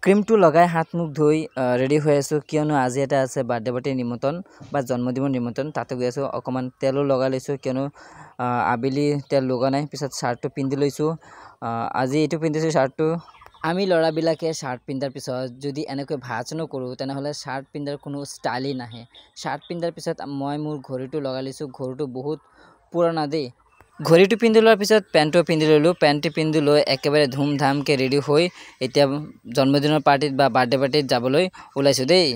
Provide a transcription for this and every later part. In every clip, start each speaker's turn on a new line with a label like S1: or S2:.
S1: ক্ৰীমটো লগাই হাত মুখ ধুই ৰেডি হৈ আছো কিয়নো আজি এটা আছে বাৰ্থডে পাৰ্টি নিমন্ত্ৰণ বা জন্মদিনৰ নিমন্ত্ৰণ তাতে গৈ আছো অকমান তেলো লগাই লৈছো কিয়নো আবেলি তেল লগা নাই পিছত শাৰ্টটো পিন্ধি লৈছো আজি এটো পিন্ধিছো শাৰ্টটো আমি লৰাবিলাকে শাৰ্ট পিন্ধাৰ পিছত যদি এনেকৈ ভাচনো কৰো তেনেহলে শাৰ্ট পিন্ধাৰ কোনো ষ্টাইলই নাহে শাৰ্ট পিন্ধাৰ পিছত মই মোৰ ঘড়ীটো লগাই লৈছো ঘড়ীটো বহুত পুৰণা দেই ঘড়ীটো পিন্ধি লোৱাৰ পিছত পেন্টটো পিন্ধি ললো পেন্টটো পিন্ধি লৈ একেবাৰে ধুমধামকে ৰেডি হৈ এতিয়া জন্মদিনৰ পাৰ্টিত বা বাৰ্থডে পাৰ্টিত যাবলৈ ওলাইছো দেই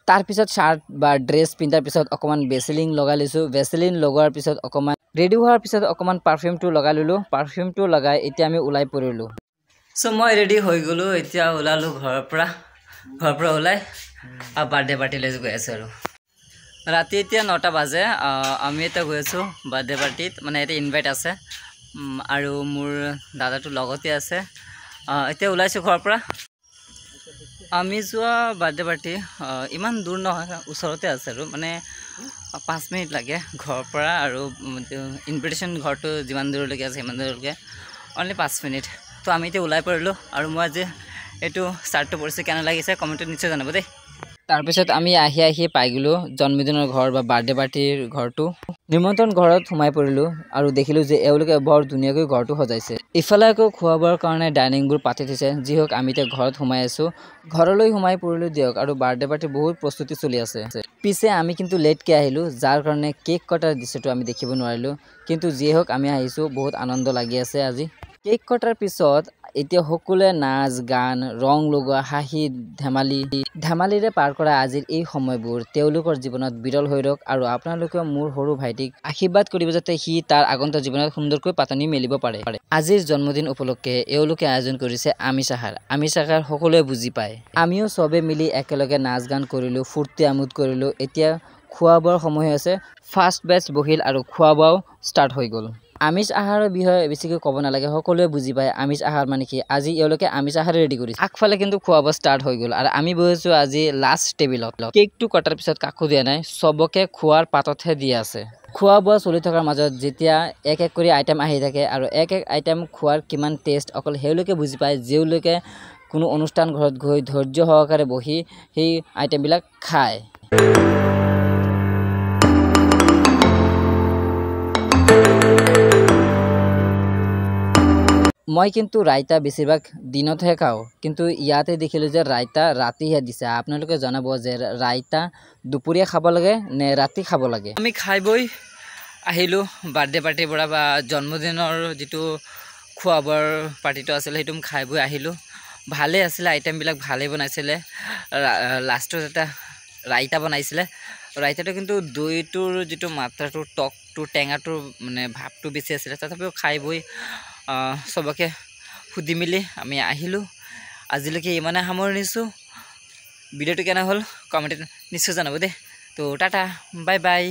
S1: তাৰ পিছত শাৰ্ট বা ড্ৰেছ পিন্ধাৰ পিছত অকমান বেসলিন লগাই লৈছো বেসলিন লগোৱাৰ পিছত অকমান ৰেডি হোৱাৰ পিছত অকমান পাৰফিউমটো লগাই ললো পাৰফিউমটো লগাই এতিয়া আমি ওলাই পৰিলো সো মই ৰেডি হৈ গলো এতিয়া ওলালো ঘৰৰ পৰা ওলাই বাৰ্থডে পাৰ্টি লৈ গৈ আছো আৰু ৰাতি এতিয়া 9টা বাজে আমি এটা গৈ আছো বাৰ্থডে পাৰ্টিত মানে এটা ইনভাইট আছে আৰু মোৰ দাদাটো লগতে আছে এতিয়া ওলাইছো ঘৰৰ পৰা আমি যোৱা বাৰ্থডে পাৰ্টি ইমান দূৰ নহয় ওচৰতে আছে আৰু মানে 5 মিনিট লাগে ঘৰৰ পৰা আৰু ইনভিটেশ্যন ঘৰটো যিমান দূৰলৈকে আছে সিমান দূৰলৈকে অনলি 5 মিনিট তো আমি এতিয়া ওলাই পৰিলো আৰু মই আজি এটো স্টাৰ্টটো পৰিছে কেনে লাগিছে কমেন্টত নিশ্চয় জনাব দেই তাৰপিছত আমি আহি পাই গলো জন্মদিনৰ ঘৰ বা বাৰ্থডে পাৰ্টিৰ ঘৰটো নিমন্ত্ৰণ ঘৰত সোমাই পৰিলো আৰু দেখিলো যে এওঁলোকে বৰ ধুনীয়াকৈ ঘৰটো সজাইছে ইফালে আকৌ খোৱাবৰ কাৰণে ডাইনিংবোৰ পাতি থৈছে যি হওক আমি এতিয়া ঘৰত সোমাই আছো ঘৰলৈ সোমাই পৰিলো দিয়ক আৰু বাৰ্থডে পাৰ্টি বহুত প্ৰস্তুতি চলি আছে পিছে আমি কিন্তু লেটকে আহিলো যাৰ কাৰণে কেক কটাৰ দৃশ্যটো আমি দেখিব নোৱাৰিলো কিন্তু যি হওক আমি আহিছো বহুত আনন্দ লাগি আছে আজি কেক কটাৰ পিছত এতিয়া সকলোৱে নাচ গান ৰং লগোৱা হাঁহি ধেমালিৰে পাৰ কৰা আজিৰ এই সময়বোৰ তেওঁলোকৰ জীৱনত বিৰল হৈ ৰক আৰু আপোনালোকে মোৰ সৰু ভাইটিক আশীৰ্বাদ কৰিব যাতে সি তাৰ আগন্তুক জীৱনত সুন্দৰকৈ পাতনি মেলিব পাৰে আজিৰ জন্মদিন উপলক্ষে এওঁলোকে আয়োজন কৰিছে আমিষ আহাৰ সকলোৱে বুজি পায় আমিও সবে মিলি একেলগে নাচ গান কৰিলো ফূৰ্তি আমোদ কৰিলো এতিয়া খোৱা বোৱাৰ সময় আছে ফাৰ্ষ্ট বেচ বহিল আৰু খোৱা বোৱাও ষ্টাৰ্ট হৈ গ'ল আমিষ আহাৰৰ বিষয়ে বেছিকৈ ক'ব নালাগে সকলোৱে বুজি পায় আমিষ আহাৰ মানে কি আজি এওঁলোকে আমিষ আহাৰ ৰেডি কৰিছে আগফালে কিন্তু খোৱা বোৱা ষ্টাৰ্ট হৈ গ'ল আৰু আমি বহিছো আজি লাষ্ট টেবিলত কেকটো কটাৰ পিছত কাকো দিয়া নাই সবকে খোৱাৰ পাততহে দি আছে খোৱা বোৱা চলি থকাৰ মাজত যেতিয়া এক এক কৰি আইটেম আহি থাকে আৰু এক এক আইটেম খোৱাৰ কিমান টেষ্ট অকল হেওঁলোকে বুজি পায় যেওঁলোকে কোনো অনুষ্ঠান ঘৰত গৈ ধৈৰ্য সহকাৰে বহি সেই আইটেমবিলাক খায় মই কিন্তু ৰাইতা বেছিভাগ দিনতহে খাওঁ কিন্তু ইয়াতে দেখিলো যে ৰাইতা ৰাতিহে দিছে আপোনালোকে জনাব যে ৰাইতা দুপৰীয়া খাব লাগে নে ৰাতি খাব লাগে আমি খাই বই আহিলো বাৰ্থডে পাৰ্টিৰ পৰা বা জন্মদিনৰ যেটো খোৱা বোৱাৰ পাৰ্টিটো আছিল সেইটো খাই বই আহিলো ভালে আছিল আইটেমবিলাক ভালে বনাইছিলে লাষ্টত এটা ৰাইতা বনাইছিলে ৰাইতাটো কিন্তু দৈটোৰ যেটো মাত্ৰাটো টকটো টেঙাটো মানে ভাৱটো বেছি আছিল তথাপিও খাই বই সবকে সুধি মিলি আমি আহিলো আজিলৈকে ইমানে সামৰণি দিছো ভিডিওটো কেনে হ'ল কমেন্টত নিশ্চয় জনাব দেই তো টাটা বাই বাই